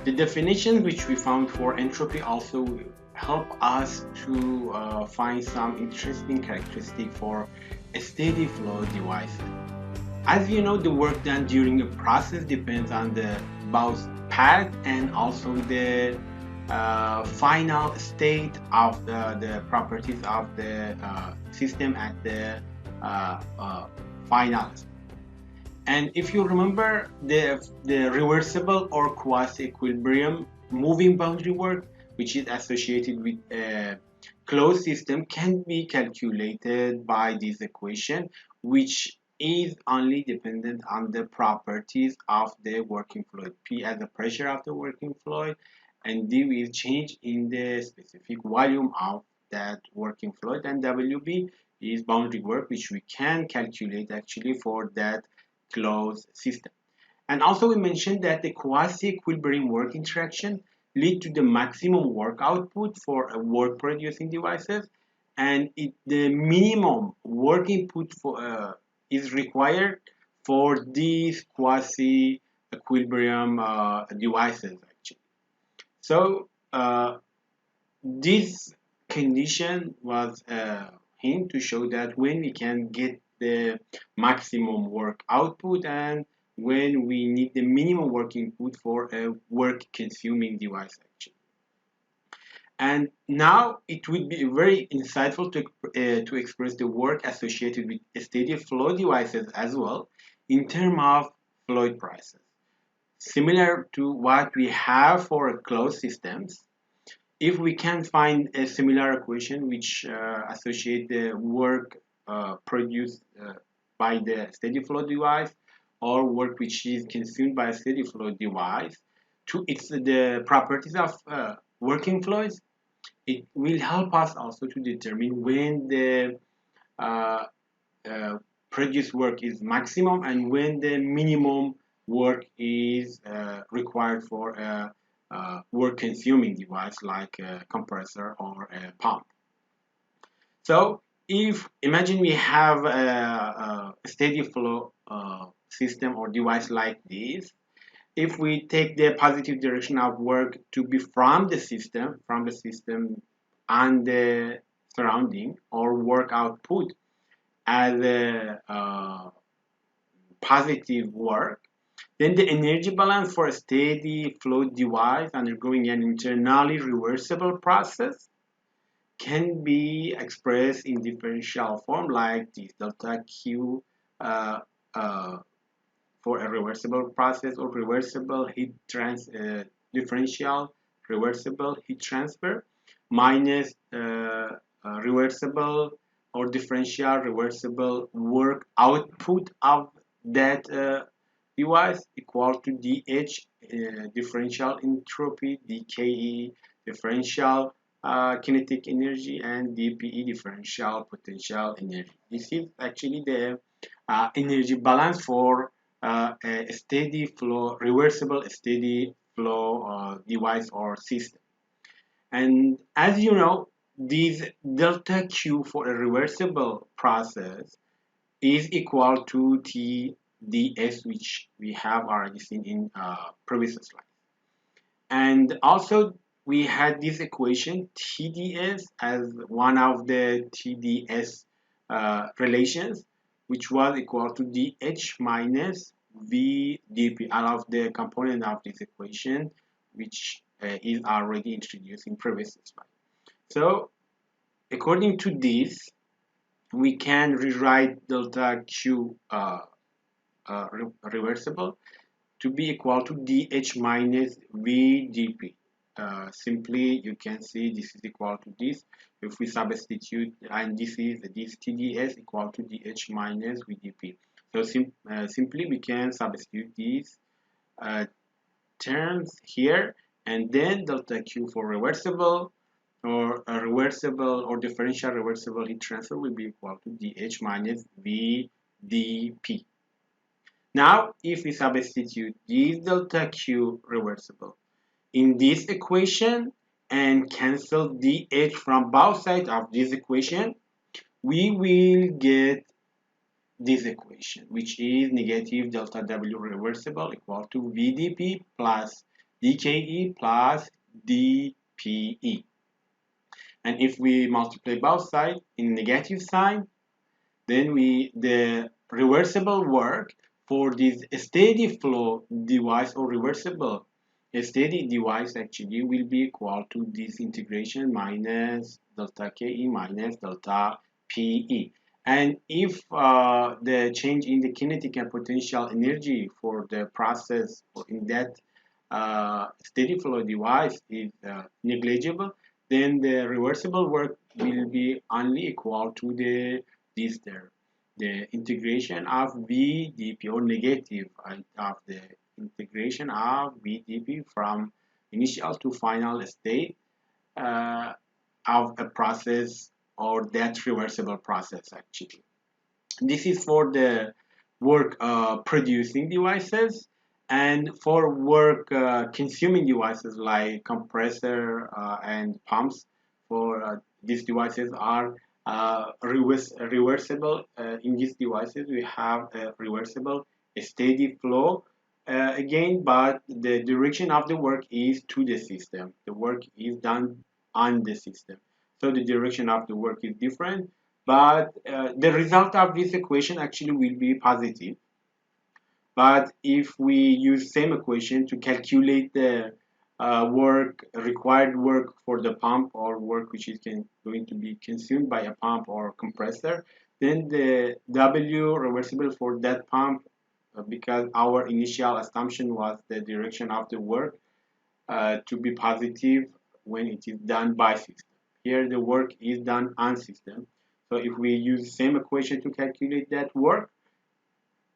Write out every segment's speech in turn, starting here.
The definition which we found for entropy also help us to find some interesting characteristic for a steady flow device. As you know, the work done during a process depends on the both path and also the final state of the properties of the system at the final. And if you remember the reversible or quasi-equilibrium moving boundary work, which is associated with a closed system, can be calculated by this equation, which is only dependent on the properties of the working fluid. P as the pressure of the working fluid, and D will change in the specific volume of that working fluid, and WB is boundary work, which we can calculate actually for that closed system. And also we mentioned that the quasi-equilibrium work interaction lead to the maximum work output for a work producing devices, and the minimum work input is required for these quasi-equilibrium devices actually. So this condition was a hint to show that when we can get the maximum work output and when we need the minimum work input for a work consuming device actually. And now it would be very insightful to express the work associated with steady flow devices as well in terms of fluid prices. Similar to what we have for closed systems, if we can find a similar equation which associate the work produced by the steady flow device or work which is consumed by a steady flow device to its the properties of working fluids, it will help us also to determine when the uh, uh, produced work is maximum and when the minimum work is required for a work consuming device like a compressor or a pump. So if imagine we have a steady flow system or device like this, if we take the positive direction of work to be from the system and the surrounding or work output as a positive work, then the energy balance for a steady flow device undergoing an internally reversible process can be expressed in differential form like this delta Q uh, uh, for a reversible process or reversible differential reversible heat transfer minus reversible or differential reversible work output of that device equal to dH differential entropy, dKE differential kinetic energy, and dPE differential potential energy. This is actually the energy balance for a steady flow, reversible steady flow device or system. And as you know, this delta Q for a reversible process is equal to TdS, which we have already seen in previous slide. And also we had this equation TdS as one of the TdS relations, which was equal to dH minus V dP, all of the component of this equation, which is already introduced in previous slide. So according to this, we can rewrite delta Q reversible to be equal to dH minus V dP. Simply, you can see this is equal to this. If we substitute, and this is this TdS equal to dH minus V dP. So simply, we can substitute these uh, terms here, and then delta Q for reversible or a reversible or differential reversible heat transfer will be equal to dH minus V dP. Now, if we substitute this delta Q reversible in this equation and cancel dH from both sides of this equation, we will get this equation, which is negative delta W reversible equal to VdP plus dke plus dpe. And if we multiply both sides in negative sign, then the reversible work for this steady flow device or reversible steady device actually will be equal to this integration minus delta ke minus delta pe. And if the change in the kinetic and potential energy for the process in that steady flow device is negligible, then the reversible work will be only equal to this there, the integration of VdP or negative of the integration of VdP from initial to final state uh, of a process or that reversible process actually. This is for the work producing devices, and for work consuming devices like compressor and pumps. For these devices are reversible. In these devices, we have a reversible steady flow again, but the direction of the work is to the system. The work is done on the system, so the direction of the work is different, but the result of this equation actually will be positive. But if we use same equation to calculate the required work for the pump, or work which is going to be consumed by a pump or compressor, then the W reversible for that pump, because our initial assumption was the direction of the work to be positive when it is done by system. Here the work is done on system. So if we use same equation to calculate that work,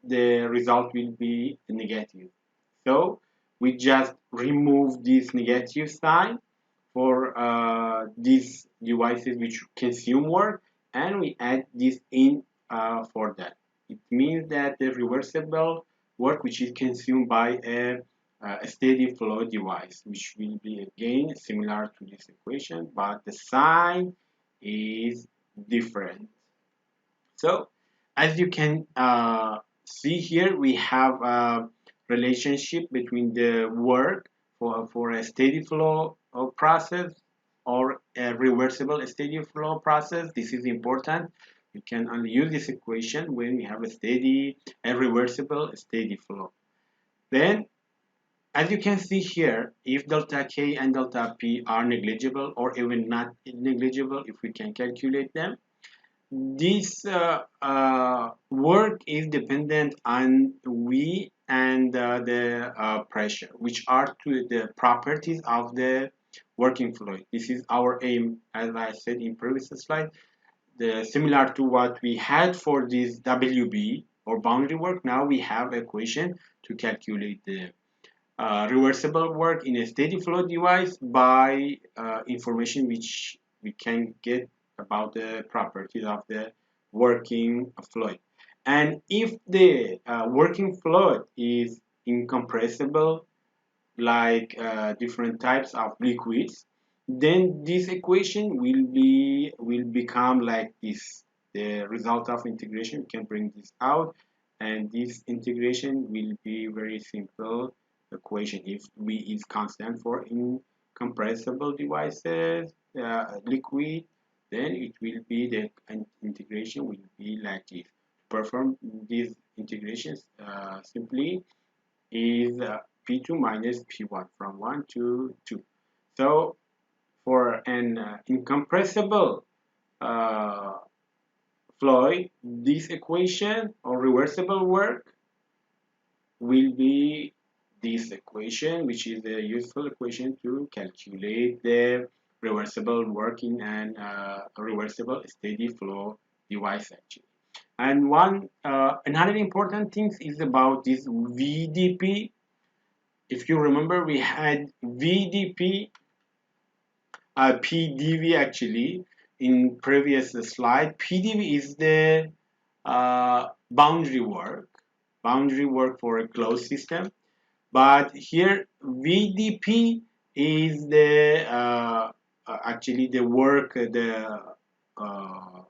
the result will be negative. So we just remove this negative sign for these devices which consume work, and we add this in for that. It means that the reversible work which is consumed by a steady flow device, which will be again similar to this equation, but the sign is different. So as you can see here, we have a relationship between the work for a steady flow process or a reversible steady flow process. This is important. You can only use this equation when we have a reversible steady flow. Then, as you can see here, if delta K and delta P are negligible or even not negligible, if we can calculate them, this work is dependent on V and the pressure, which are the properties of the working fluid. This is our aim, as I said in previous slide. Similar to what we had for this WB or boundary work, now we have equation to calculate the reversible work in a steady flow device by information which we can get about the properties of the working fluid. And if the working fluid is incompressible, like different types of liquids, then this equation will become like this. The result of integration, we can bring this out, and this integration will be very simple equation. If V is constant for incompressible devices, liquid, then it will be the integration will be like this. To perform these integrations simply is P2 minus P1 from 1 to 2. So for an incompressible uh, fluid, this equation or reversible work will be this equation, which is a useful equation to calculate the reversible work in an reversible steady flow device actually. And another important thing is about this VDP. If you remember, we had VDP, PDV actually in previous slide. PDV is the boundary work for a closed system. But here VDP is the actually the work, the uh,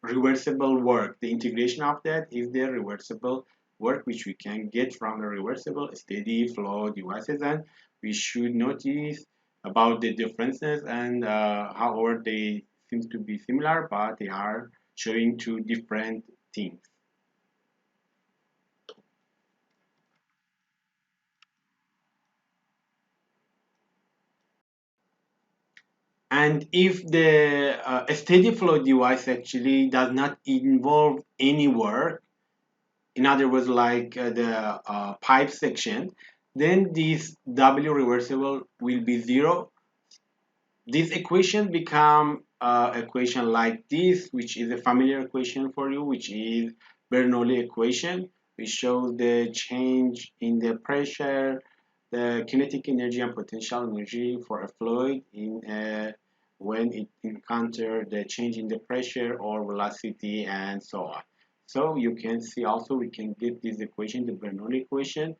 reversible work. The integration of that is the reversible work which we can get from the reversible steady flow devices. And we should notice about the differences and however they seem to be similar, but they are showing two different things. And if the steady flow device actually does not involve any work, in other words, like the pipe section, then this W reversible will be zero. This equation become equation like this, which is a familiar equation for you, which is Bernoulli equation, which shows the change in the pressure, the kinetic energy and potential energy for a fluid in when it encounter the change in the pressure or velocity and so on. So you can see also we can get this equation, the Bernoulli equation,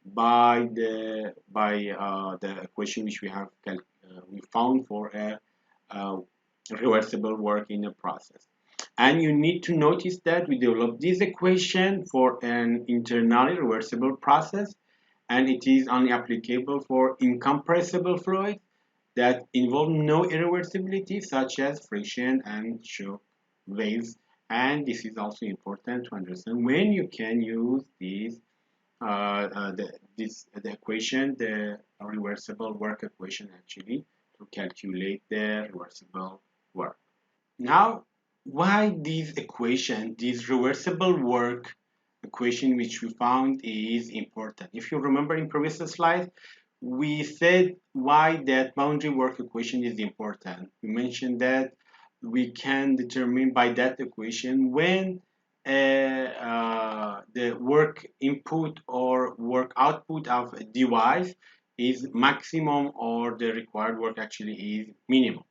by the equation which we found for a reversible work in a process. And you need to notice that we developed this equation for an internally reversible process, and it is only applicable for incompressible fluids that involve no irreversibility, such as friction and shock waves. And this is also important to understand when you can use the equation, the reversible work equation, actually, to calculate the reversible work. Now, why this equation, this reversible work equation which we found is important? If you remember in previous slide, we said why that boundary work equation is important. We mentioned that we can determine by that equation when the work input or work output of a device is maximum or the required work actually is minimum.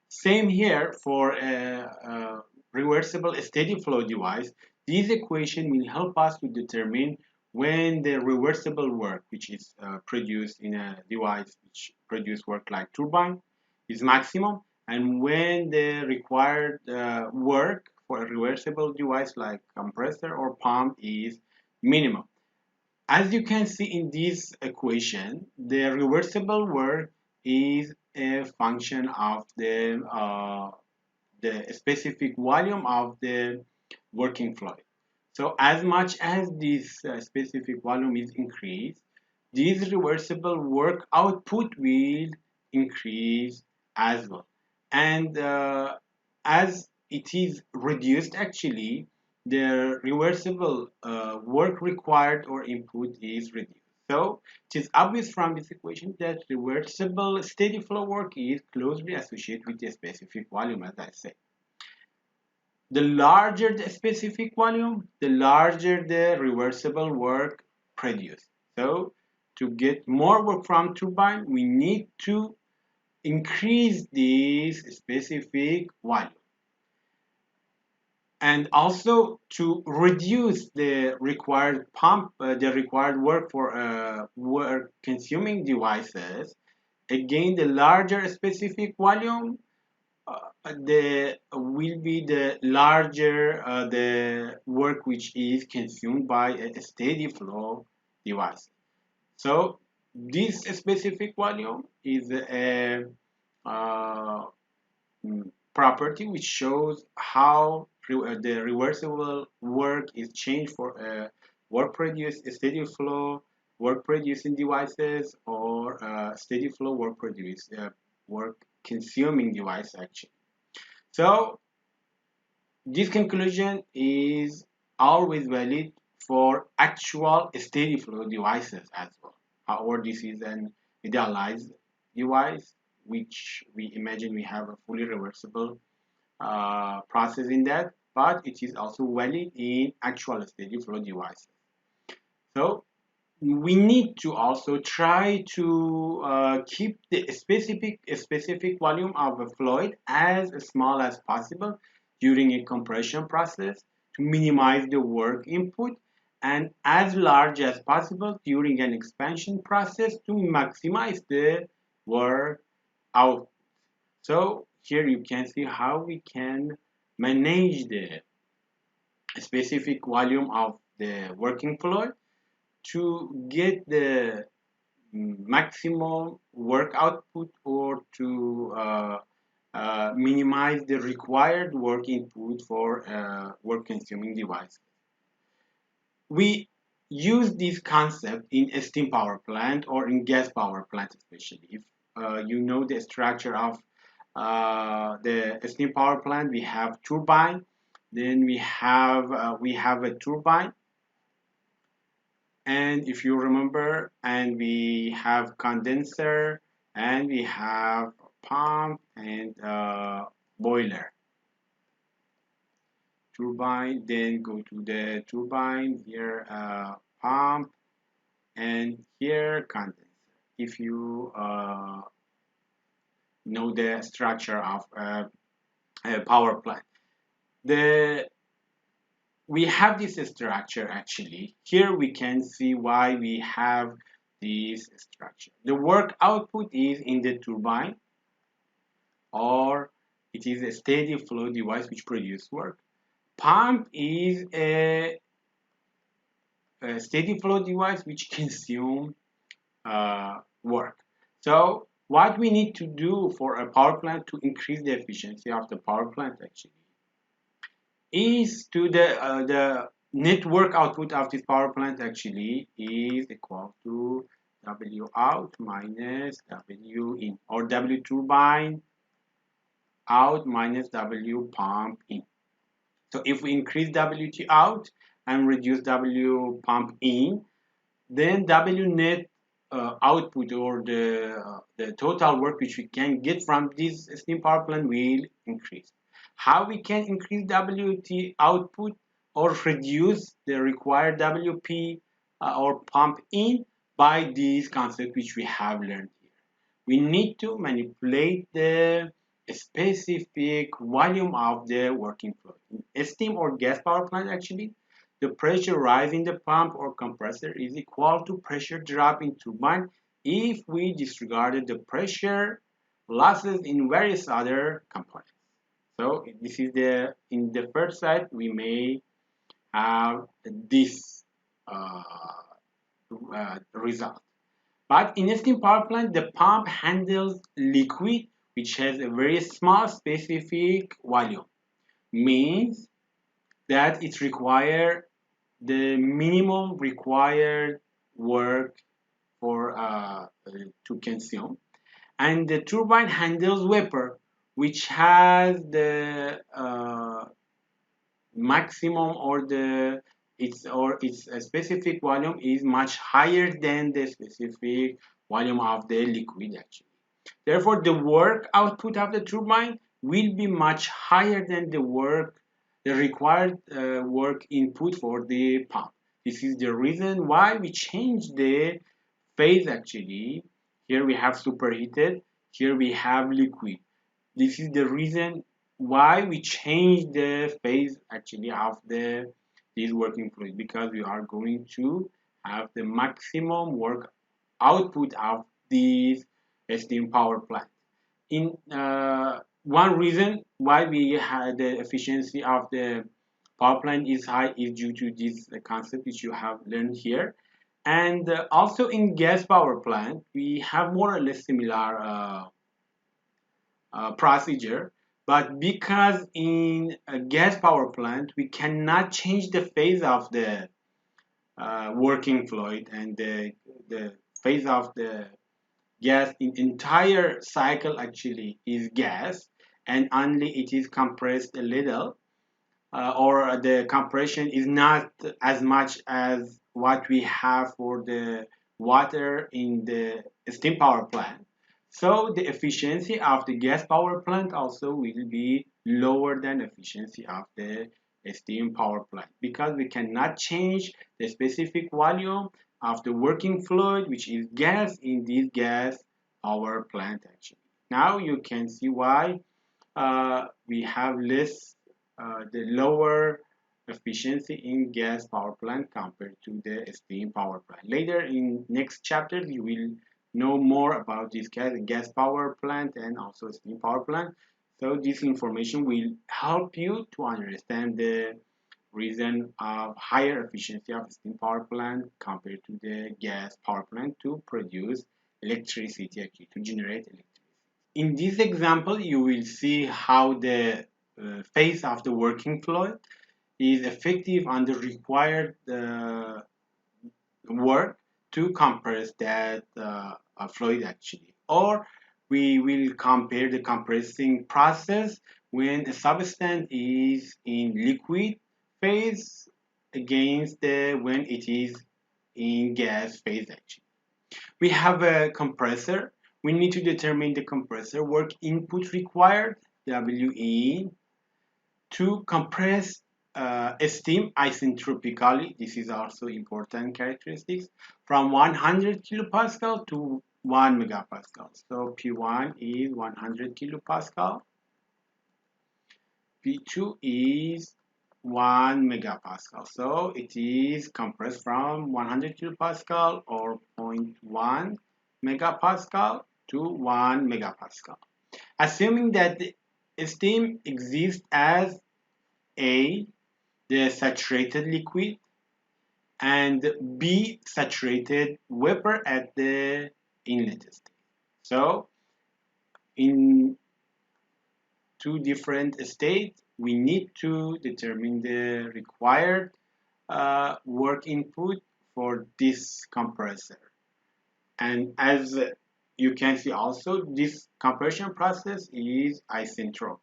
Same here for a reversible steady flow device. This equation will help us to determine when the reversible work, which is produced in a device which produce work like turbine, is maximum, and when the required work for a reversible device like compressor or pump is minimum. As you can see in this equation, the reversible work is a function of the specific volume of the working fluid. So as much as this specific volume is increased, this reversible work output will increase as well. And as it is reduced, actually, the reversible work required or input is reduced. So it is obvious from this equation that reversible steady flow work is closely associated with the specific volume, as I said. The larger the specific volume, the larger the reversible work produced. So to get more work from turbine, we need to increase this specific volume. And also to reduce the required the required work for work consuming devices. Again, the larger specific volume, the will be the larger the work which is consumed by a steady flow device. So this specific volume is a uh, property which shows how the reversible work is changed for work produced steady flow work producing devices or steady flow work produced work consuming device actually. So this conclusion is always valid for actual steady flow devices as well. However, this is an idealized device which we imagine we have a fully reversible process in that, but it is also valid in actual steady flow devices. So we need to also try to keep the specific volume of a fluid as small as possible during a compression process to minimize the work input, and as large as possible during an expansion process to maximize the work output. So here you can see how we can manage the specific volume of the working fluid to get the maximum work output or to minimize the required work input for work consuming device. We use this concept in a steam power plant or in gas power plant, especially if you know the structure of the steam power plant. We have turbine, then we have a turbine, and if you remember, and we have condenser, and we have pump and boiler. Turbine, then go to the turbine here, pump, and here condenser. If you know the structure of a power plant, the we have this structure actually. Here we can see why we have this structure. The work output is in the turbine, or it is a steady flow device which produces work. Pump is a steady flow device which consume work. So what we need to do for a power plant to increase the efficiency of the power plant actually is to the network output of this power plant actually is equal to W out minus W in, or W turbine out minus W pump in. So if we increase WT out and reduce W pump in, then W net output, or the total work which we can get from this steam power plant will increase. How we can increase WT output or reduce the required WP or pump in? By these concepts which we have learned here. We need to manipulate the specific volume of the working fluid. In steam or gas power plant actually, the pressure rise in the pump or compressor is equal to pressure drop in turbine if we disregarded the pressure losses in various other components. So this is in the first side we may have this uh, result. But in a steam power plant, the pump handles liquid which has a very small specific volume. Means that it requires the minimum required work for to consume, and the turbine handles vapor which has the maximum, or its specific volume is much higher than the specific volume of the liquid actually. Therefore the work output of the turbine will be much higher than the required work input for the pump. This is the reason why we change the phase actually. Here we have superheated, here we have liquid. This is the reason why we change the phase actually of this working fluid, because we are going to have the maximum work output of this steam power plant. In one reason why we had the efficiency of the power plant is high is due to this concept which you have learned here. And also in gas power plant we have more or less similar procedure, but because in a gas power plant we cannot change the phase of the working fluid, and the phase of the gas in entire cycle actually is gas, and only it is compressed a little, or the compression is not as much as what we have for the water in the steam power plant. So the efficiency of the gas power plant also will be lower than efficiency of the steam power plant, because we cannot change the specific volume of the working fluid which is gas in this gas power plant actually. Now you can see why we have the lower efficiency in gas power plant compared to the steam power plant. Later in next chapter you will know more about this gas power plant and also steam power plant. So this information will help you to understand the reason of higher efficiency of steam power plant compared to the gas power plant to produce electricity, actually, to generate electricity. In this example, you will see how the phase of the working fluid is effective on the required work to compress that fluid actually. Or we will compare the compressing process when a substance is in liquid phase against the when it is in gas phase actually. We have a compressor. We need to determine the compressor work input required, WE, to compress steam isentropically. This is also important characteristics from 100 kilopascal to 1 megapascal. So P1 is 100 kilopascal, P2 is 1 megapascal. So it is compressed from 100 kilopascal or zero point 0.1 megapascal to 1 megapascal. Assuming that the steam exists as A, the saturated liquid, and B, saturated vapor at the inlet state. So in two different states, we need to determine the required work input for this compressor. And as you can see also, this compression process is isentropic.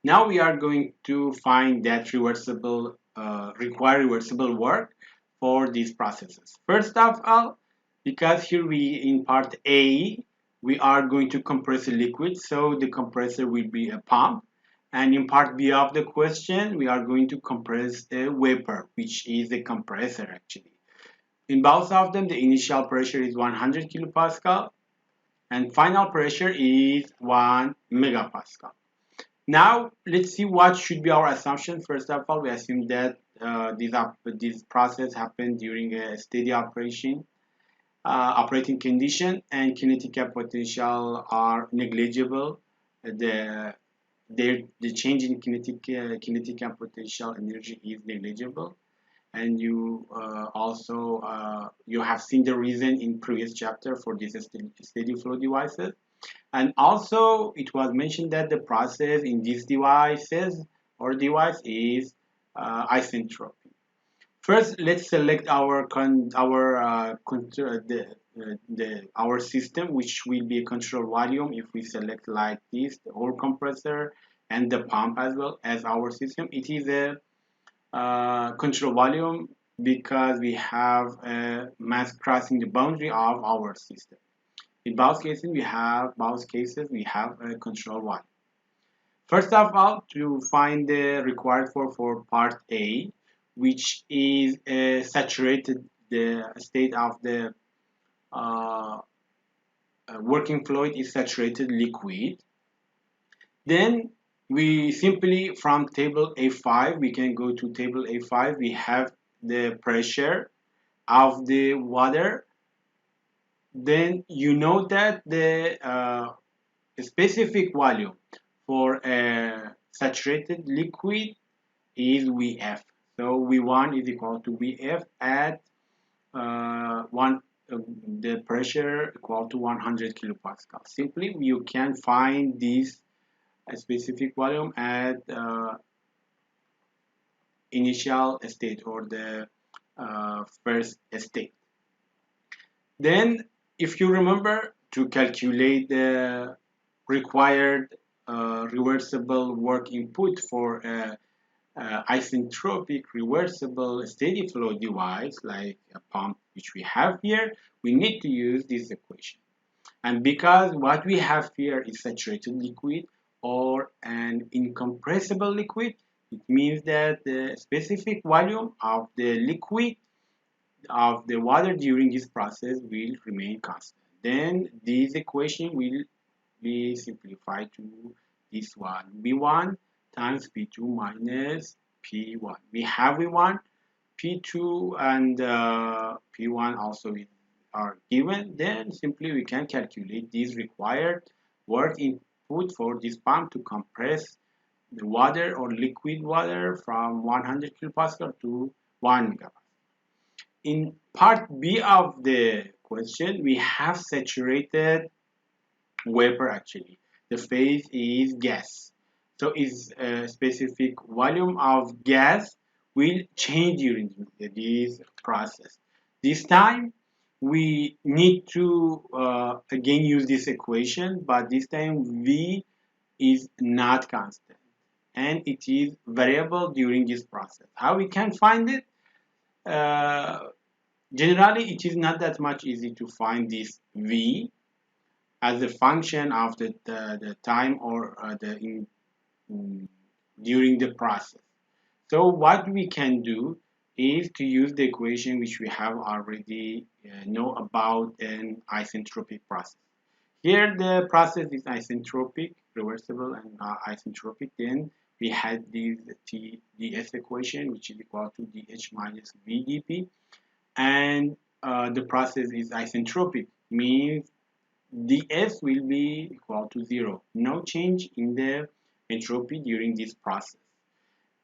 Now we are going to find that require reversible work for these processes. First of all, because here we in part A, we are going to compress a liquid, so the compressor will be a pump. And in part B of the question, we are going to compress a vapor, which is a compressor actually. In both of them, the initial pressure is 100 kilopascal and final pressure is 1 megapascal. Now, let's see what should be our assumption. First of all, we assume that this process happened during a steady operating condition, and kinetic and potential are negligible. The the change in kinetic and potential energy is negligible, and you also you have seen the reason in previous chapter for these steady flow devices. And also, it was mentioned that the process in these devices or device is isentropy. First, let's select our system, which will be a control volume. If we select like this, the whole compressor and the pump as well as our system, it is a control volume because we have a mass crossing the boundary of our system. In both cases, we have a control volume. First of all, to find the required for part A, which is saturated the state of the uh, working fluid is saturated liquid. Then we simply from table A5 we can go to table A5. We have the pressure of the water. Then you know that the specific volume for a saturated liquid is Vf. So V1 is equal to Vf at one the pressure equal to 100 kilopascal. Simply, you can find this specific volume at initial state or the first state. Then, if you remember to calculate the required reversible work input for a isentropic reversible steady flow device like a pump which we have here, we need to use this equation. And because what we have here is saturated liquid or an incompressible liquid, it means that the specific volume of the liquid of the water during this process will remain constant. Then this equation will be simplified to this one, V1 times P2 minus P1. We have V1, P2 and P1 also are given. Then simply we can calculate this required work input for this pump to compress the water or liquid water from 100 kilopascal to 1 megapascal. In part B of the question, we have saturated vapor actually. The phase is gas. So is a specific volume of gas will change during this process. This time we need to again use this equation, but this time V is not constant and it is variable during this process. How we can find it? Uh, Generally, it is not that much easy to find this V as a function of the time or mm, during the process. So what we can do is to use the equation which we have already know about an isentropic process. Here the process is isentropic, reversible and isentropic. Then we had this ds equation which is equal to dH minus VdP, and the process is isentropic, means ds will be equal to 0. No change in the entropy during this process.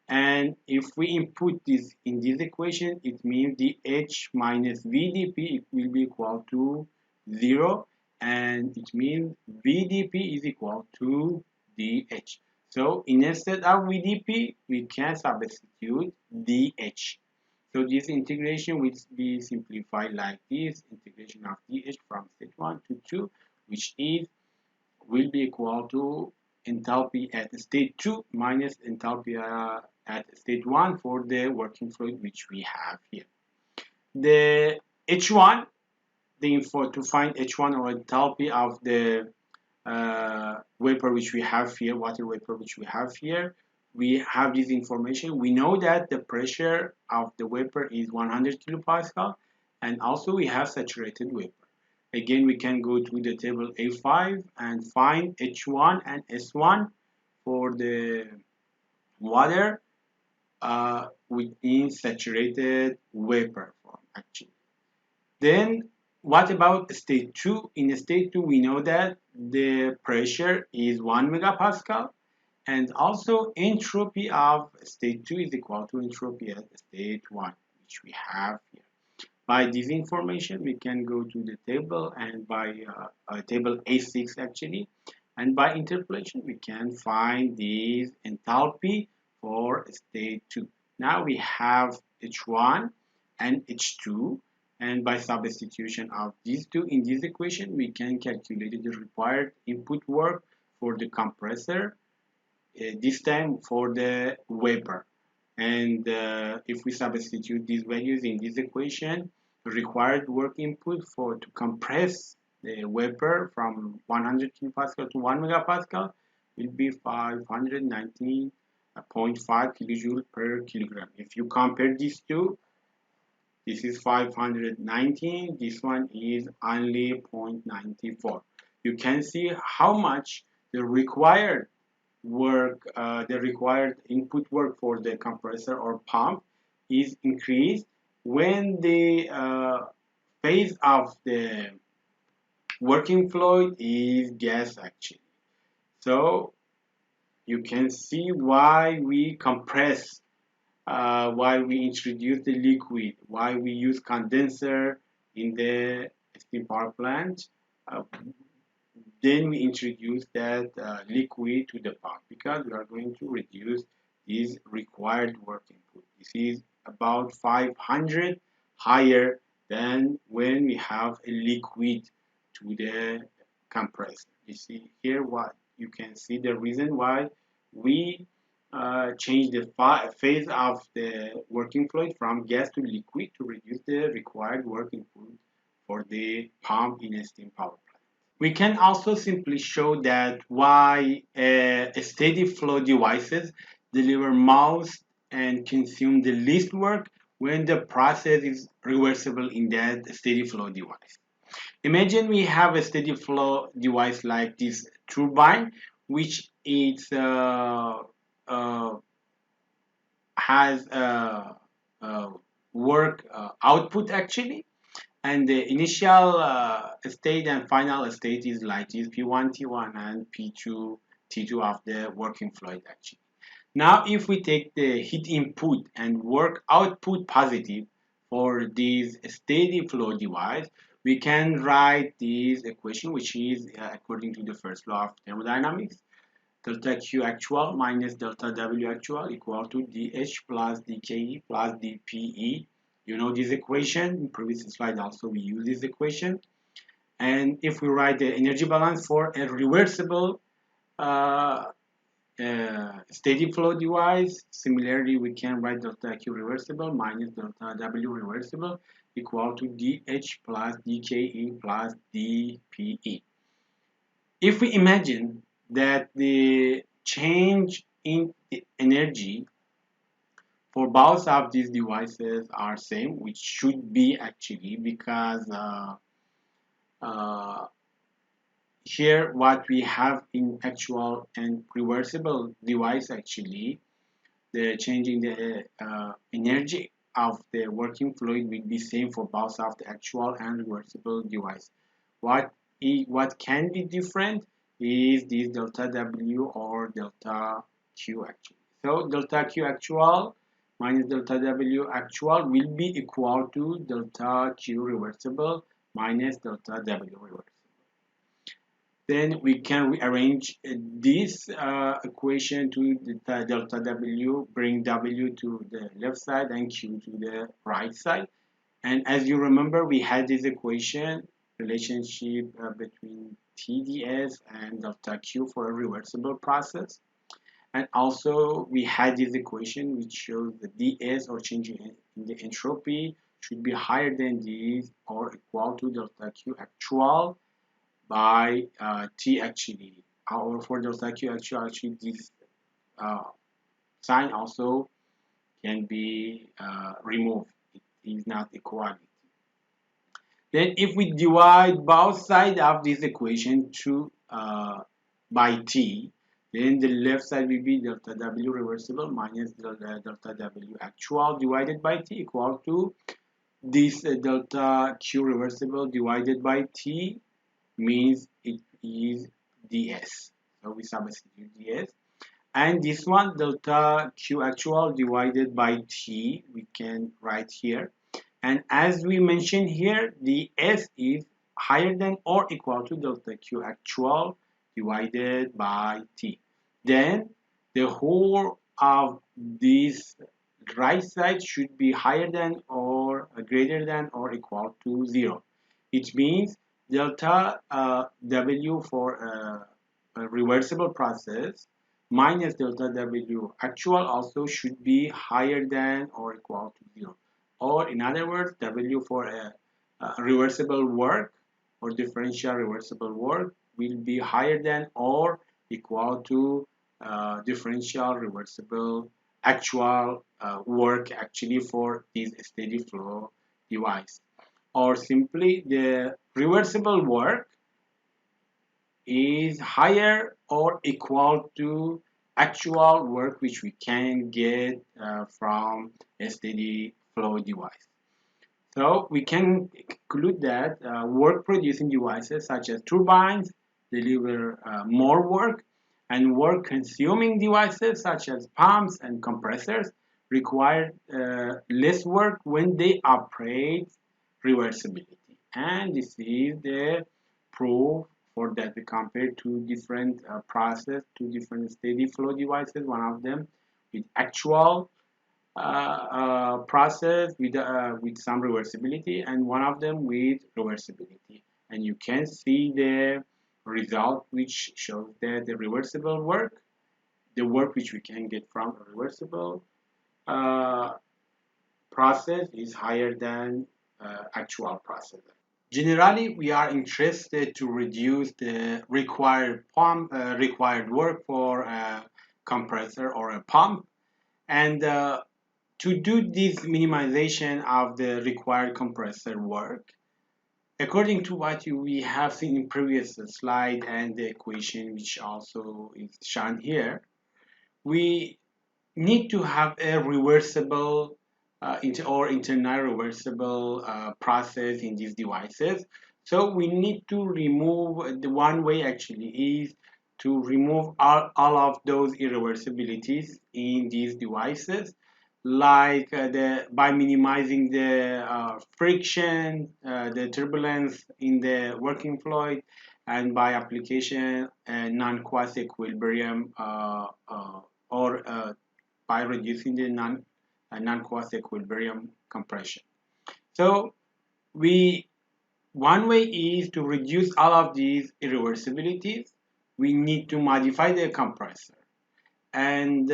And if we input this in this equation, it means the H minus VdP will be equal to 0. And it means VdP is equal to dH. So instead of VdP, we can substitute dH. So this integration will be simplified like this: integration of dH from state 1 to 2, which is will be equal to enthalpy at state 2 minus enthalpy at state 1 for the working fluid which we have here. The H1, the info to find H1 or enthalpy of the vapor which we have here, water vapor which we have here, we have this information. We know that the pressure of the vapor is 100 kilopascal, and also we have saturated vapor. Again, we can go to the table A5 and find H1 and S1 for the water within saturated vapor form actually. Then what about state 2? In state 2, we know that the pressure is 1 megapascal, and also entropy of state 2 is equal to entropy at state 1, which we have here. By this information, we can go to the table, and by table A6 actually, and by interpolation, we can find this enthalpy for state 2. Now we have H1 and H2, and by substitution of these two in this equation, we can calculate the required input work for the compressor, this time for the vapor. And if we substitute these values in this equation, the required work input for to compress the vapor from 100 kilopascal to 1 megapascal will be 519.5 kilojoule per kilogram. If you compare these two, this is 519, this one is only 0.94. You can see how much the required work, the required input work for the compressor or pump is increased when the phase of the working fluid is gas actually. So you can see why we compress, why we introduce the liquid, why we use condenser in the steam power plant. Uh, then we introduce that liquid to the pump because we are going to reduce this required work input. This is about 500 higher than when we have a liquid to the compressor. You see here what you can see the reason why we change the phase of the working fluid from gas to liquid to reduce the required work input for the pump in a steam power plant. We can also simply show that why steady flow devices deliver most and consume the least work when the process is reversible in that steady flow device. Imagine we have a steady flow device like this turbine, which is uh, has work output actually, and the initial state and final state is like this: P1 T1 and P2 T2 of the working fluid actually. Now, if we take the heat input and work output positive for this steady flow device, we can write this equation, which is according to the first law of thermodynamics: delta Q actual minus delta W actual equal to dH plus dKE plus dPE. You know this equation. In previous slide also we use this equation. And if we write the energy balance for a reversible uh, steady flow device, similarly we can write delta Q reversible minus delta W reversible equal to dH plus dKE plus dPE. If we imagine that the change in the energy for both of these devices are same, which should be actually, because uh, here what we have in actual and reversible device, actually the change in the energy of the working fluid will be same for both of the actual and reversible device. What can be different is this delta W or delta Q actually. So delta Q actual minus delta W actual will be equal to delta Q reversible minus delta W reversible. Then we can rearrange this equation to the delta W, bring W to the left side and Q to the right side. And as you remember, we had this equation relationship between TdS and delta Q for a reversible process. And also we had this equation which shows the ds, or change in the entropy, should be higher than this or equal to delta Q actual by T actually. Or for delta Q actually this uh, sign also can be removed. It is not equality. Then if we divide both sides of this equation to by T, then the left side will be delta W reversible minus delta W actual divided by T equal to this delta Q reversible divided by T, means it is ds. So we substitute ds. And this one, delta Q actual divided by T, we can write here. And as we mentioned here, the S is higher than or equal to delta Q actual divided by T. Then the whole of this right side should be higher than or greater than or equal to 0. It means delta W for a reversible process minus delta W actual also should be higher than or equal to 0. Or in other words, W for a reversible work or differential reversible work will be higher than or equal to differential reversible actual work actually for this steady flow device. Or simply, the reversible work is higher or equal to actual work which we can get from a steady flow device. So we can conclude that work producing devices such as turbines deliver more work, and work consuming devices such as pumps and compressors require less work when they operate reversibility. And this is the proof for that. We compare two different process, two different steady flow devices, one of them with actual process with some reversibility, and one of them with reversibility. And you can see the result which shows that the reversible work, the work which we can get from a reversible uh, process, is higher than actual process. Generally, we are interested to reduce the required work for a compressor or a pump, and to do this minimization of the required compressor work, according to what we have seen in previous slide and the equation which also is shown here, we need to have a reversible or internal reversible process in these devices. So we need to remove, the one way actually is to remove all of those irreversibilities in these devices, like by minimizing the friction, the turbulence in the working fluid, and by application non-quasi equilibrium or by reducing the non-quasi equilibrium compression. So we one way is to reduce all of these irreversibilities. We need to modify the compressor. And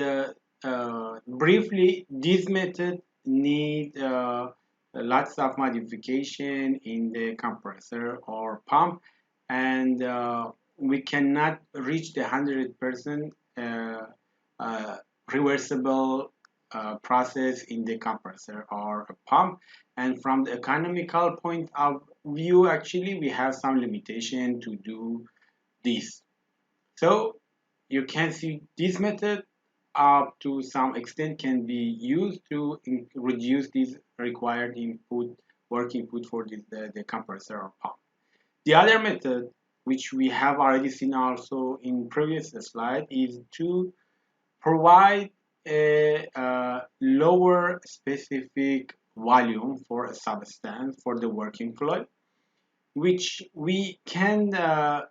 briefly, this method need lots of modification in the compressor or pump, and we cannot reach the 100% uh, reversible process in the compressor or a pump. And from the economical point of view, actually, we have some limitation to do this. So you can see this method up to some extent can be used to reduce this required input, work input for the compressor or pump. The other method, which we have already seen also in previous slide, is to provide a lower specific volume for a substance for the working fluid, which we can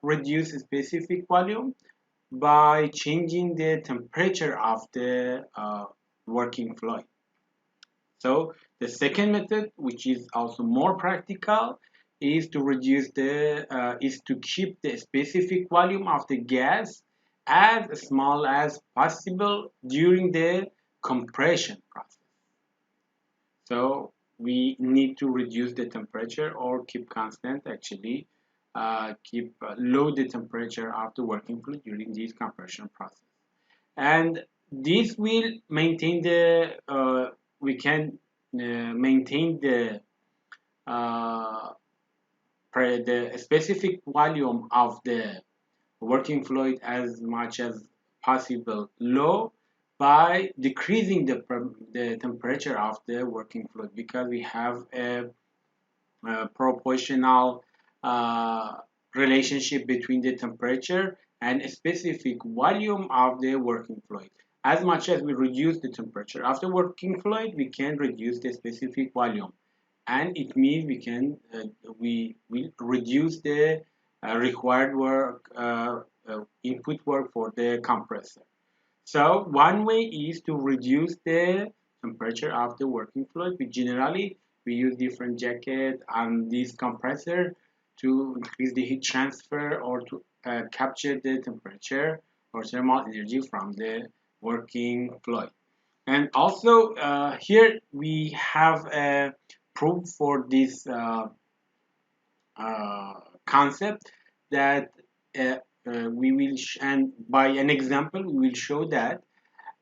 reduce a specific volume by changing the temperature of the working fluid. So the second method, which is also more practical, is to keep the specific volume of the gas as small as possible during the compression process. So we need to reduce the temperature or keep constant, actually keep low the temperature of the working fluid during this compression process. And this will maintain we can maintain uh, the specific volume of the working fluid as much as possible low by decreasing the temperature of the working fluid, because we have a proportional uh, relationship between the temperature and a specific volume of the working fluid. As much as we reduce the temperature of the working fluid, we can reduce the specific volume, and it means we will reduce the required work input work for the compressor. So one way is to reduce the temperature of the working fluid. We use different jacket on this compressor to increase the heat transfer or to capture the temperature or thermal energy from the working fluid. And also here we have a proof for this uh, concept that and by an example we will show that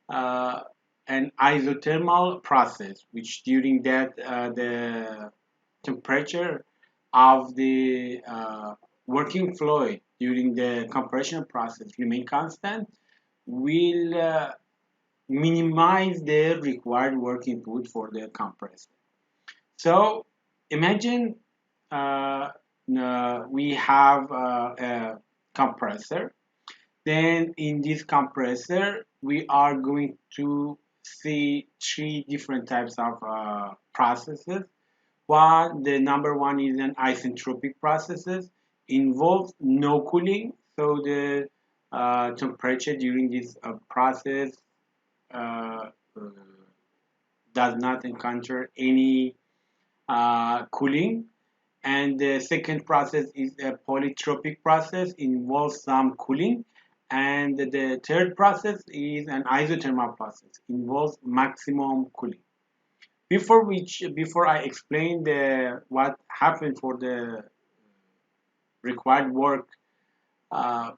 uh, an isothermal process, which during that the temperature of the working fluid during the compression process remain constant, will minimize the required work input for the compressor. So imagine we have a compressor. Then in this compressor, we are going to see three different types of processes. The number one is an isentropic processes, involves no cooling. So the temperature during this process uh, uh, does not encounter any cooling. And the second process is a polytropic process, involves some cooling. And the third process is an isothermal process, involves maximum cooling. Before I explain what happened for the required work uh,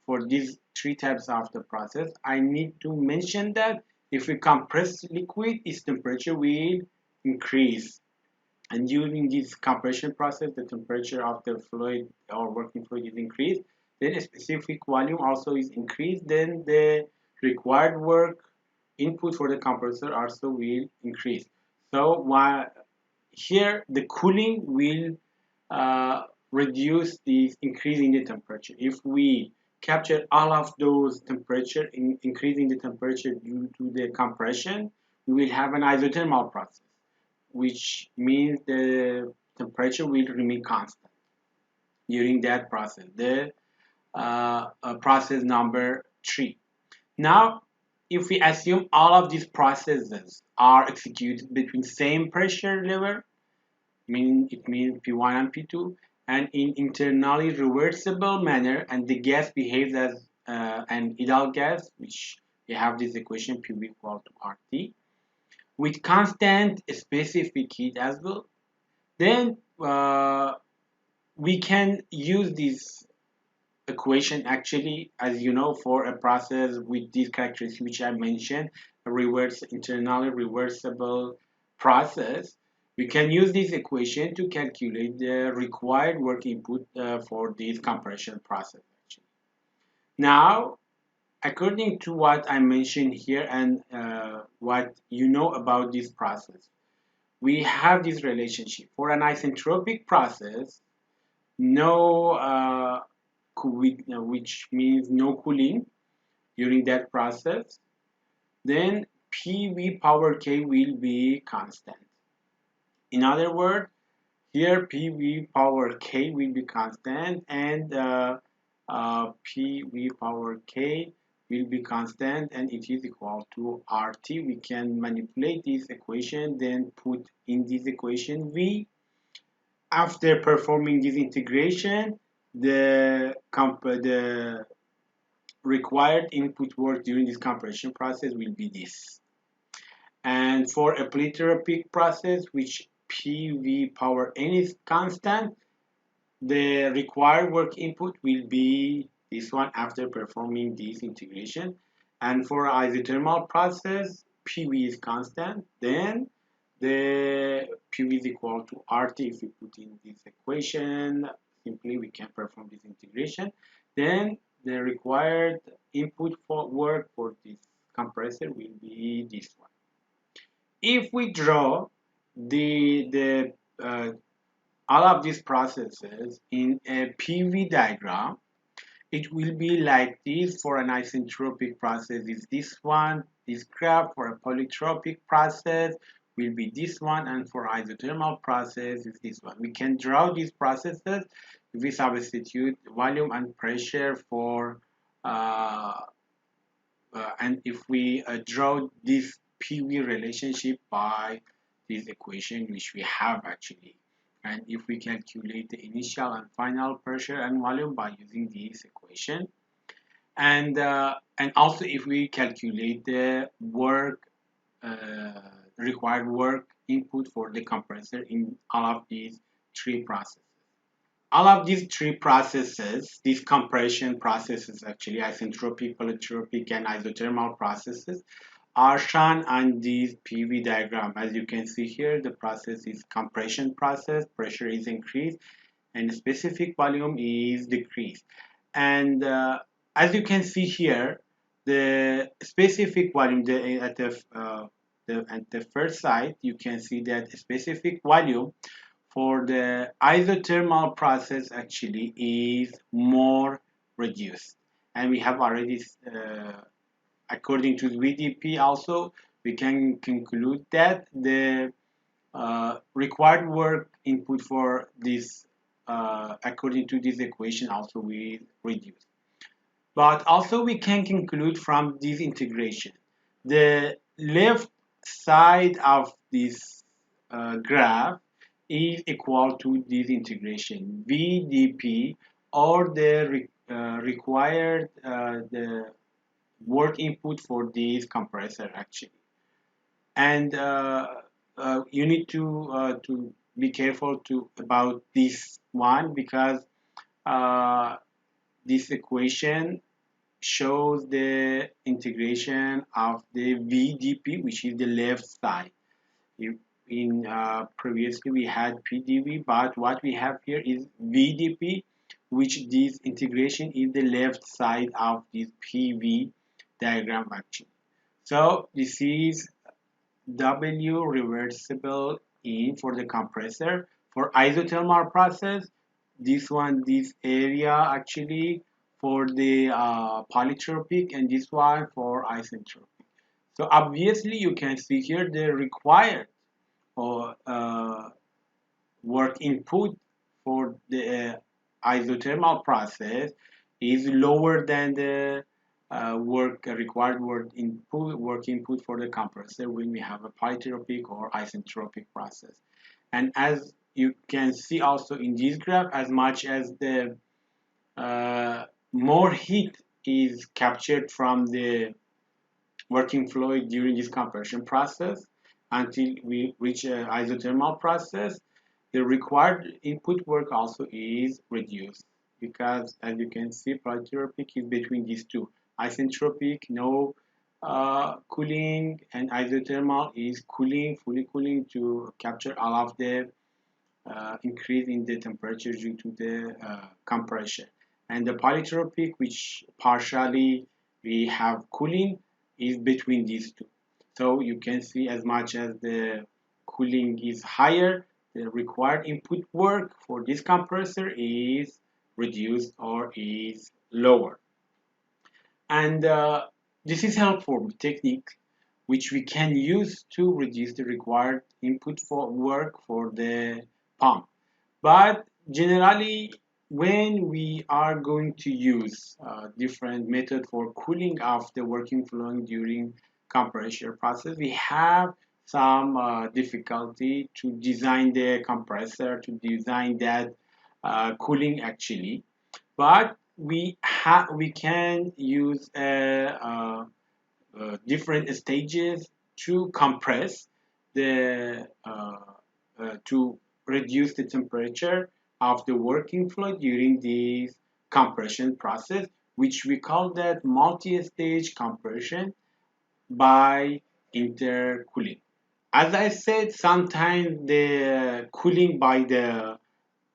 for these three types of the process, I need to mention that if we compress liquid, its temperature will increase. And during this compression process, the temperature of the fluid or working fluid is increased. Then a specific volume also is increased. Then the required work input for the compressor also will increase. So while here the cooling will uh, reduce this increase in the temperature. If we capture all of those temperature, increasing the temperature due to the compression, we will have an isothermal process, which means the temperature will remain constant during that process, the process number 3. Now, if we assume all of these processes are executed between same pressure level, it means P1 and P2, and in internally reversible manner, and the gas behaves as an ideal gas, which we have this equation PV equal to RT, with constant specific heat as well, then we can use this equation actually, as you know, for a process with these characteristics which I mentioned, a internally reversible process. We can use this equation to calculate the required work input for this compression process actually. Now, according to what I mentioned here and what you know about this process, we have this relationship. For an isentropic process, no which means no cooling during that process, then PV power K will be constant. In other words, here PV power K will be constant, and PV power K will be constant, and it is equal to RT. We can manipulate this equation, then put in this equation V. After performing this integration, the required input work during this compression process will be this. And for a polytropic process, which PV power n is constant, the required work input will be this one after performing this integration. And for isothermal process, PV is constant, then the PV is equal to RT. If we put in this equation, simply we can perform this integration. Then the required input for work for this compressor will be this one. If we draw the all of these processes in a PV diagram, it will be like this. For an isentropic process is this one, this graph. For a polytropic process will be this one, and for isothermal process is this one. We can draw these processes if we substitute volume and pressure for and if we draw this PV relationship by this equation which we have actually, and if we calculate the initial and final pressure and volume by using this equation, and also if we calculate the work required work input for the compressor in all of these three processes. All of these three processes, these compression processes actually, isentropic, polytropic, and isothermal processes, are shown on this PV diagram. As you can see here, the process is compression process, pressure is increased, and specific volume is decreased. And as you can see here, the specific volume at the first side, you can see that specific volume for the isothermal process actually is more reduced, and we have already according to VDP also we can conclude that the required work input for this according to this equation also will reduce. But also we can conclude from this integration the left side of this graph is equal to this integration VdP, or the required the work input for this compressor actually. And you need to be careful about this one, because uh, this equation shows the integration of the VdP, which is the left side. In previously we had PDV, but what we have here is VdP, which this integration is the left side of this PV diagram actually. So this is W reversible in for the compressor. For isothermal process, this area actually for the polytropic and this one for isentropic. So obviously you can see here the required or work input for the isothermal process is lower than the required work input for the compressor when we have a polytropic or isentropic process. And as you can see also in this graph, as much as the uh, more heat is captured from the working fluid during this compression process until we reach an isothermal process, the required input work also is reduced because, as you can see, polytropic is between these two. Isentropic, no cooling, and isothermal is cooling, fully cooling to capture all of the increase in the temperature due to the compression. And the polytropic, which partially we have cooling, is between these two. So you can see as much as the cooling is higher, the required input work for this compressor is reduced or is lower. And this is helpful technique which we can use to reduce the required input for work for the pump. But generally, when we are going to use different method for cooling off the working fluid during compression process, we have some difficulty to design the compressor, to design that cooling actually. But we can use different stages to compress the to reduce the temperature of the working fluid during this compression process, which we call that multi-stage compression by intercooling. As I said, sometimes the cooling by the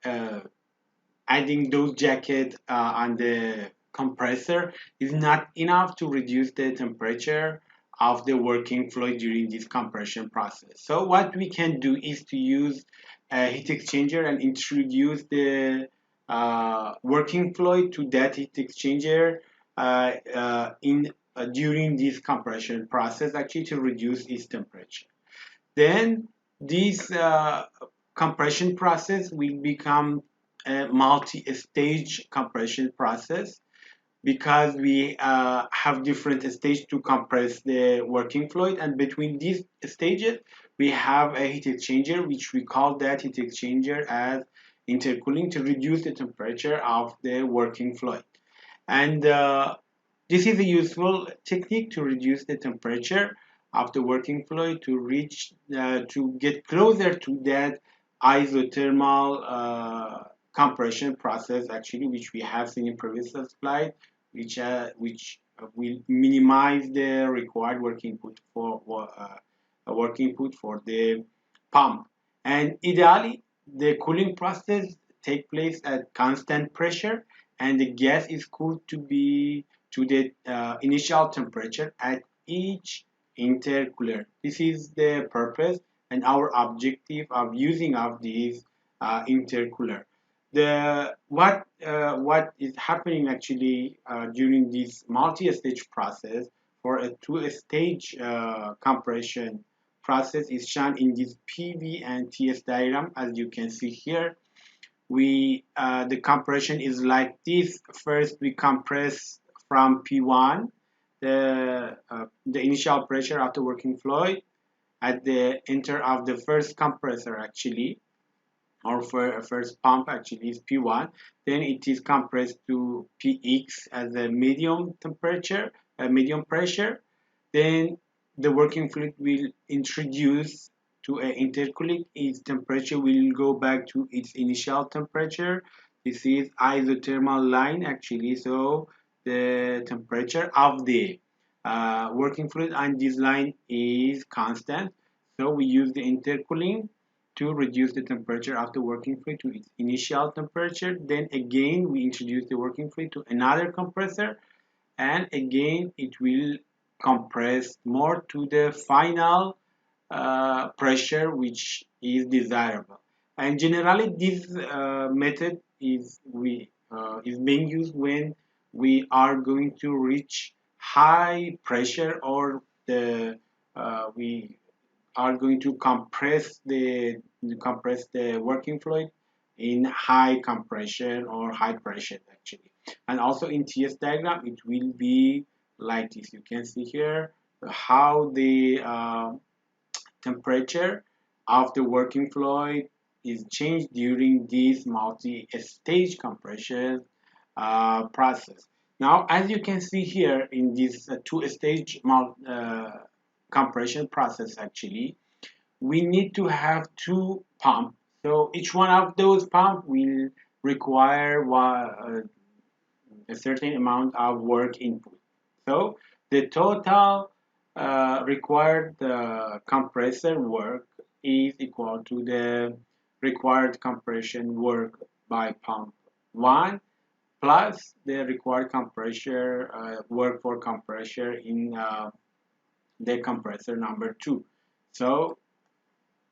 uh, adding those jacket on the compressor is not enough to reduce the temperature of the working fluid during this compression process. So what we can do is to use a heat exchanger and introduce the working fluid to that heat exchanger in during this compression process actually to reduce its temperature. Then this compression process will become a multi-stage compression process because we have different stages to compress the working fluid, and between these stages we have a heat exchanger which we call that heat exchanger as intercooling to reduce the temperature of the working fluid. And this is a useful technique to reduce the temperature of the working fluid to reach to get closer to that isothermal compression process actually, which we have seen in previous slide, which will minimize the required work input for work input for the pump. And ideally, the cooling process take place at constant pressure, and the gas is cooled to be to the initial temperature at each intercooler. This is the purpose and our objective of using of these intercooler. The what is happening actually during this multi-stage process for a two-stage compression process is shown in this PV and TS diagram, as you can see here. We the compression is like this. First, we compress from P1, the initial pressure of the working fluid at the enter of the first compressor actually, or for first pump actually is P1. Then it is compressed to Px as a medium temperature, medium pressure. Then the working fluid will introduce to an intercooling. Its temperature will go back to its initial temperature. This is isothermal line actually. So the temperature of the working fluid on this line is constant. So we use the intercooling to reduce the temperature of the working fluid to its initial temperature. Then again, we introduce the working fluid to another compressor, and again, it will compress more to the final pressure which is desirable. And generally, this method is being used when we are going to reach high pressure, or the we are going to compress the working fluid in high compression or high pressure actually. And also in TS diagram it will be like this. You can see here how the temperature of the working fluid is changed during this multi-stage compression process. Now, as you can see here in this two-stage compression process, actually, we need to have two pumps. So each one of those pumps will require a certain amount of work input. So the total required compressor work is equal to the required compression work by pump 1 plus the required compressor work for compressor in the compressor number 2. So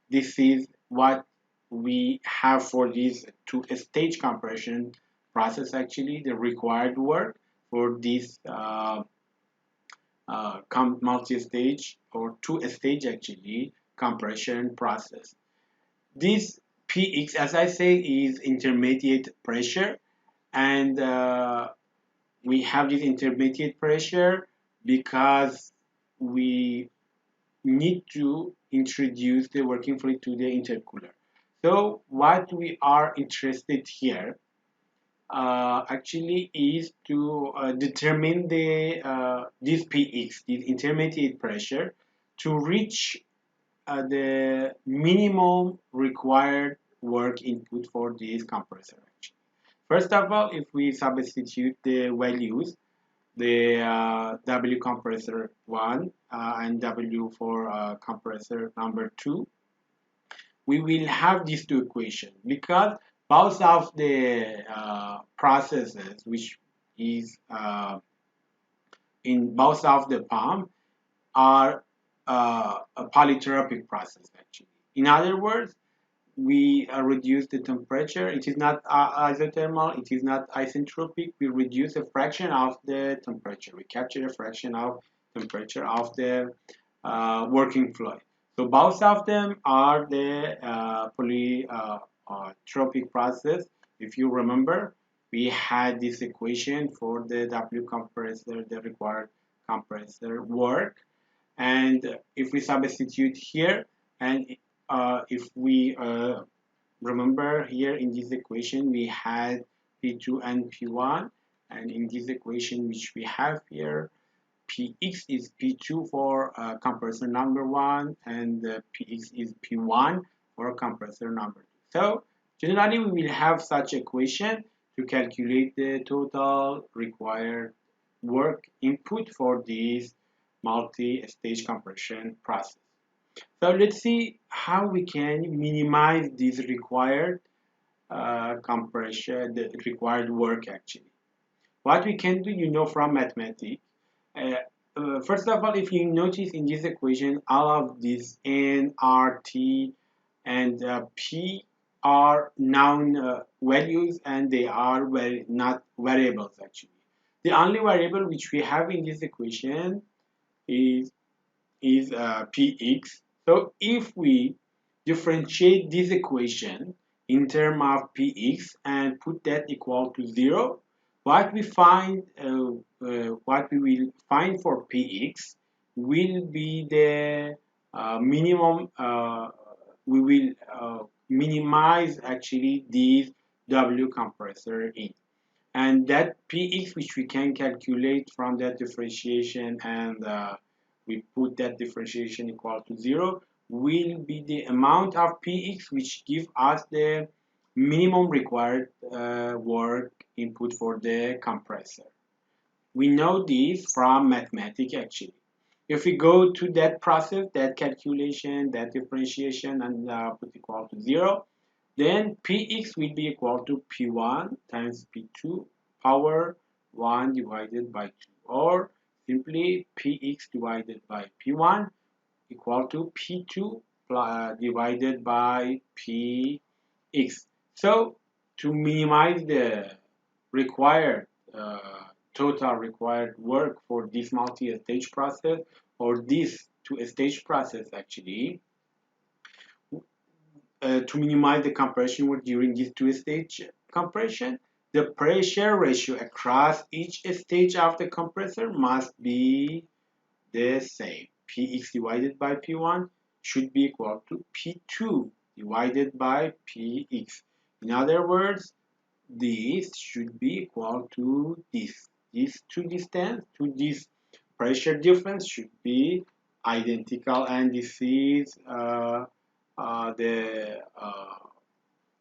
this is what we have for this two-stage compression process, actually the required work for this multi-stage or two-stage actually compression process. This Px, as I say, is intermediate pressure, and we have this intermediate pressure because we need to introduce the working fluid to the intercooler. So what we are interested here actually is to determine the this Px, this intermediate pressure, to reach the minimum required work input for this compressor. Actually. First of all, if we substitute the values, the W compressor 1 and W for compressor number 2, we will have these two equations because both of the processes which is in both of the pump are a polytropic process actually. In other words, we reduce the temperature. It is not isothermal, it is not isentropic. We reduce a fraction of the temperature. We capture a fraction of temperature of the working fluid. So both of them are the polytropic process. If you remember, we had this equation for the W compressor, the required compressor work. And if we substitute here, and if we remember here in this equation, we had P2 and P1. And in this equation, which we have here, Px is P2 for compressor number 1, and Px is P1 for compressor number 2. So generally, we will have such equation to calculate the total required work input for this multi-stage compression process. So let's see how we can minimize this required compression, the required work actually. What we can do, you know, from mathematics, uh, first of all, if you notice in this equation, all of these N, R, T, and P are noun values, and they are not variables actually. The only variable which we have in this equation is Px. So if we differentiate this equation in terms of Px and put that equal to 0, what we find, what we will find for Px will be the minimum. We will minimize actually these W compressor in, and that Px which we can calculate from that differentiation, and we put that differentiation equal to 0, will be the amount of Px which give us the minimum required work input for the compressor. We know this from mathematics actually. If we go to that process, that calculation, that differentiation, and put equal to 0, then Px will be equal to P1 times P2 power 1 divided by 2, or simply Px divided by P1 equal to P2 divided by Px. So to minimize the required total required work for this multi-stage process or this two-stage process actually, to minimize the compression work during this two-stage compression, the pressure ratio across each stage of the compressor must be the same. Px divided by P1 should be equal to P2 divided by Px. In other words, this should be equal to this. This two distance to this pressure difference should be identical, and this is the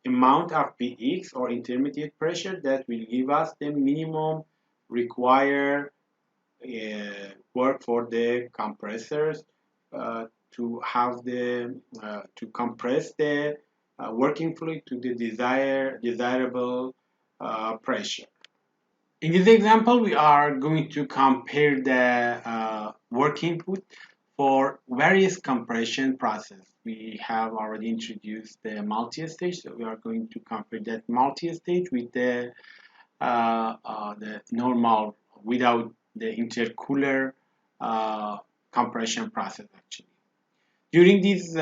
amount of Px or intermediate pressure that will give us the minimum required work for the compressors to have the to compress the working fluid to the desirable pressure. In this example, we are going to compare the work input for various compression process. We have already introduced the multi-stage, so we are going to compare that multi-stage with the normal without the intercooler compression process actually. During this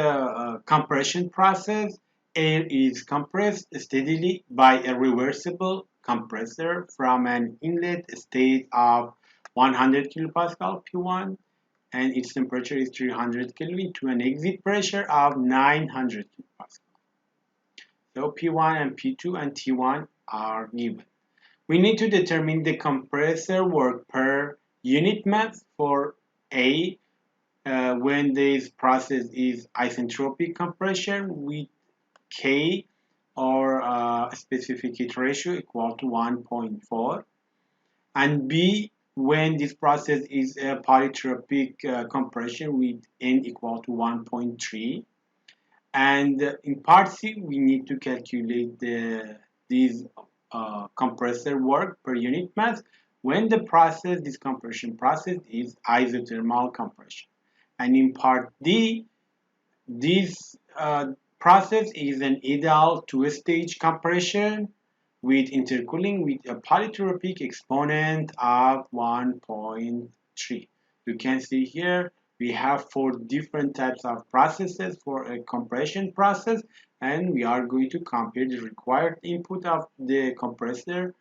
compression process, air is compressed steadily by a reversible compressor from an inlet state of 100 kilopascal P1 and its temperature is 300 Kelvin to an exit pressure of 900 kilopascal. So P1 and P2 and T1 are given. We need to determine the compressor work per unit mass for A when this process is isentropic compression with K or specific heat ratio equal to 1.4, and B when this process is a polytropic compression with N equal to 1.3. And in part C, we need to calculate these compressor work per unit mass when the process, this compression process, is isothermal compression. And in part D, this process is an ideal two-stage compression with intercooling with a polytropic exponent of 1.3. You can see here we have four different types of processes for a compression process, and we are going to compare the required input of the compressor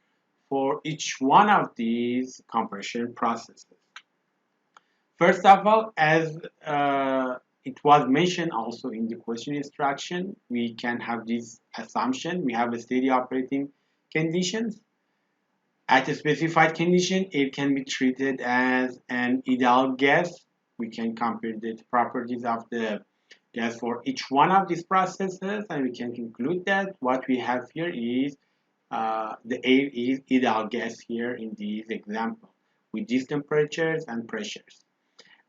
for each one of these compression processes. First of all, as it was mentioned also in the question instruction, we can have this assumption. We have a steady operating conditions. At a specified condition, it can be treated as an ideal gas. We can compare the properties of the gas for each one of these processes, and we can conclude that what we have here is the air is ideal gas here in this example with these temperatures and pressures.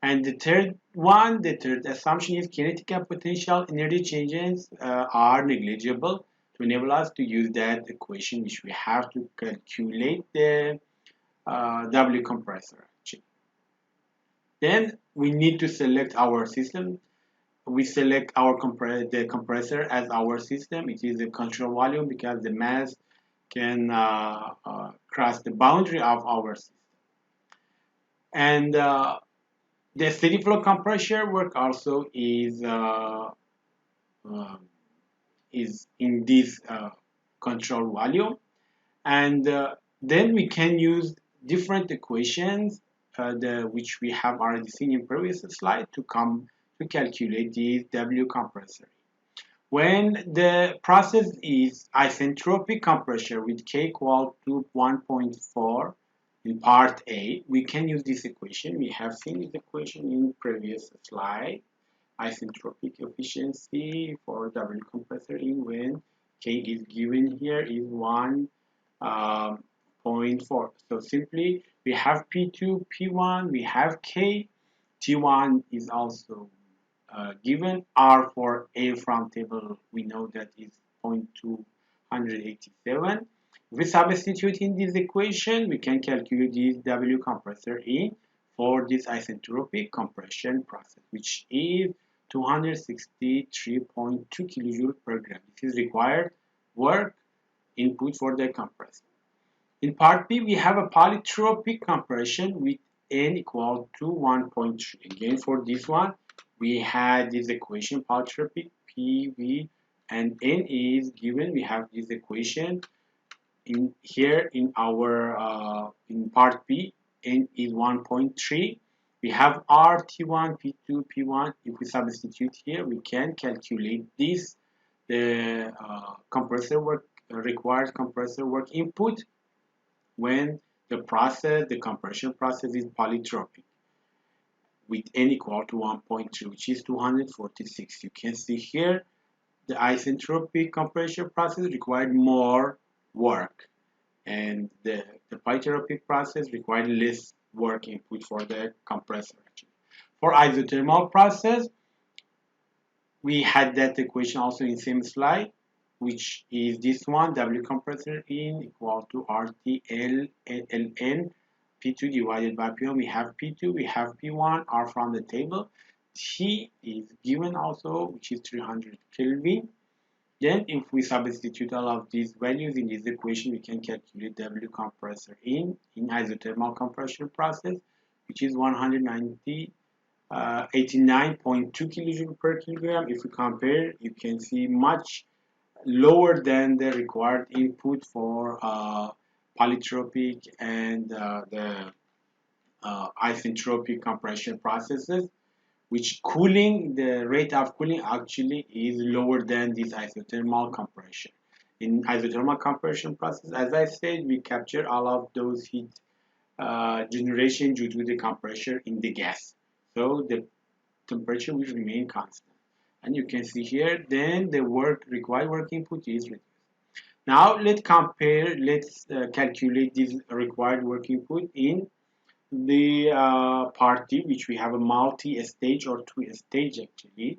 And the third assumption is kinetic and potential energy changes are negligible to enable us to use that equation which we have to calculate the W compressor. Then we need to select our system. We select the compressor as our system. It is a control volume because the mass can cross the boundary of our system. And the steady flow compressor work also is in this control volume, and then we can use different equations which we have already seen in previous slide to calculate this W compressor. When the process is isentropic compression with K equal to 1.4 in part A, we can use this equation. We have seen this equation in previous slide. Isentropic efficiency for W compressor in when K is given here is 1.4. So simply we have P2, P1, we have K. T1 is also given. R for air from table, we know that is 0.287. If we substitute in this equation, we can calculate this W compressor in for this isentropic compression process, which is 263.2 kilojoule per gram. This is required work input for the compressor. In part B, we have a polytropic compression with n equal to 1.3. Again, for this one, we had this equation polytropic PV and n is given. We have this equation in here in our in part B. N is 1.3. We have R T1, P2, P1. If we substitute here, we can calculate this the compressor work required compressor work input when the compression process is polytropic with n equal to 1.2, which is 246. You can see here the isentropic compression process required more work, and the polytropic process required less work input for the compressor. For isothermal process, we had that equation also in same slide, which is this one: W compressor in equal to RT ln P2 divided by P1. We have P2, we have P1, R from the table. T is given also, which is 300 Kelvin. Then if we substitute all of these values in this equation, we can calculate W compressor in isothermal compression process, which is 190 89.2 kilojoule per kilogram. If we compare, you can see much lower than the required input for polytropic and the isentropic compression processes, which the rate of cooling actually is lower than this isothermal compression. In isothermal compression process, as I said, we capture all of those heat generation due to the compression in the gas. So the temperature will remain constant. And you can see here, then the required work input is reduced. Now let's calculate this required work input in the party, which we have a multi-stage or two-stage actually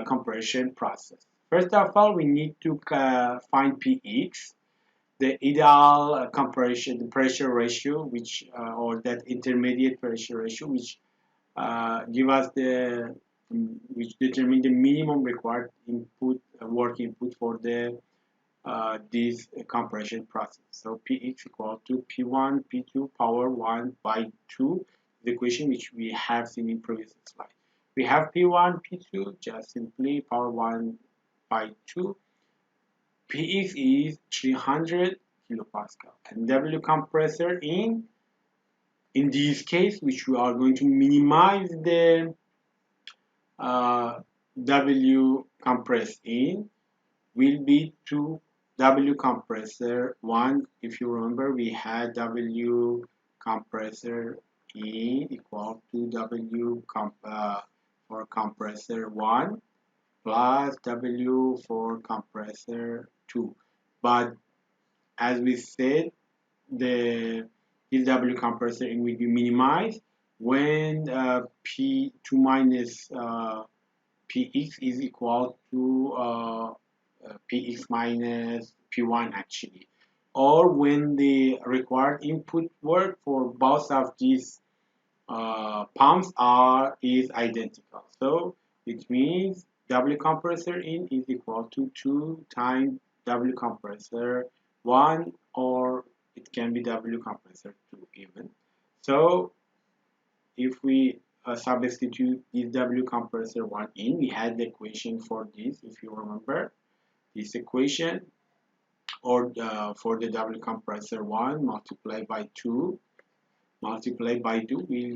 compression process. First of all, we need to find Px, the ideal compression, the pressure ratio, which or that intermediate pressure ratio, which give us which determine the minimum required input work input for the this compression process. So Px equal to P1 P2 power 1 by 2, the equation which we have seen in previous slide. We have P1 P2 just simply power 1 by 2. Px is 300 kilopascal, and W compressor in this case, which we are going to minimize the W compressed in, will be to W compressor 1. If you remember, we had W compressor in equal to for compressor 1 plus W for compressor 2. But as we said, the W compressor in will be minimized when P2 minus Px is equal to Px minus P1 actually, or when the required input work for both of these pumps is identical. So it means W compressor in is equal to 2 times W compressor 1, or it can be W compressor 2 even. So if we substitute this W compressor 1 in, we had the equation for this, if you remember this equation, or for the W compressor 1 multiplied by 2 will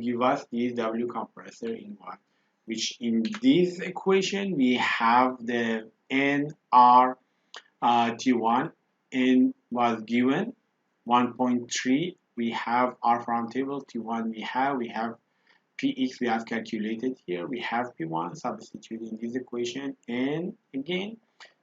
give us this W compressor in 1, which in this equation we have the NR T1 n was given 1.3. We have R from table. T1 we have Px we have calculated here. We have P1 substituting this equation, and again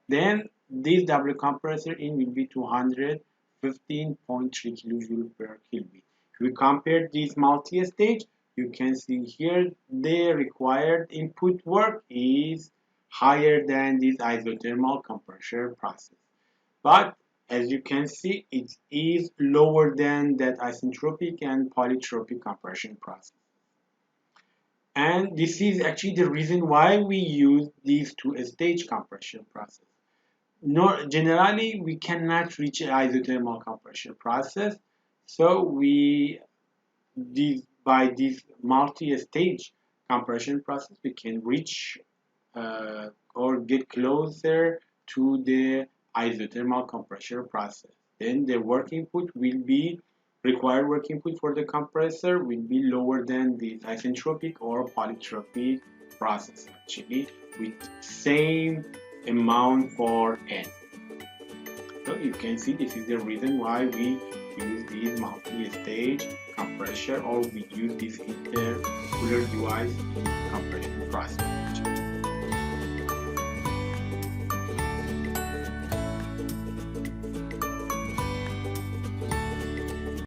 then this W compressor in will be 215.3 kilojoule per Kelvin. If we compare this multi-stage, you can see here the required input work is higher than this isothermal compression process. But as you can see, it is lower than that isentropic and polytropic compression process. And this is actually the reason why we use these two-stage compression process. Generally we cannot reach an isothermal compression process, so we by this multi-stage compression process we can reach or get closer to the isothermal compression process. Then the work input will be required work input for the compressor will be lower than the isentropic or polytropic process actually, with same amount for N. So you can see this is the reason why we use this multi-stage compression, or we use this intercooler device compression.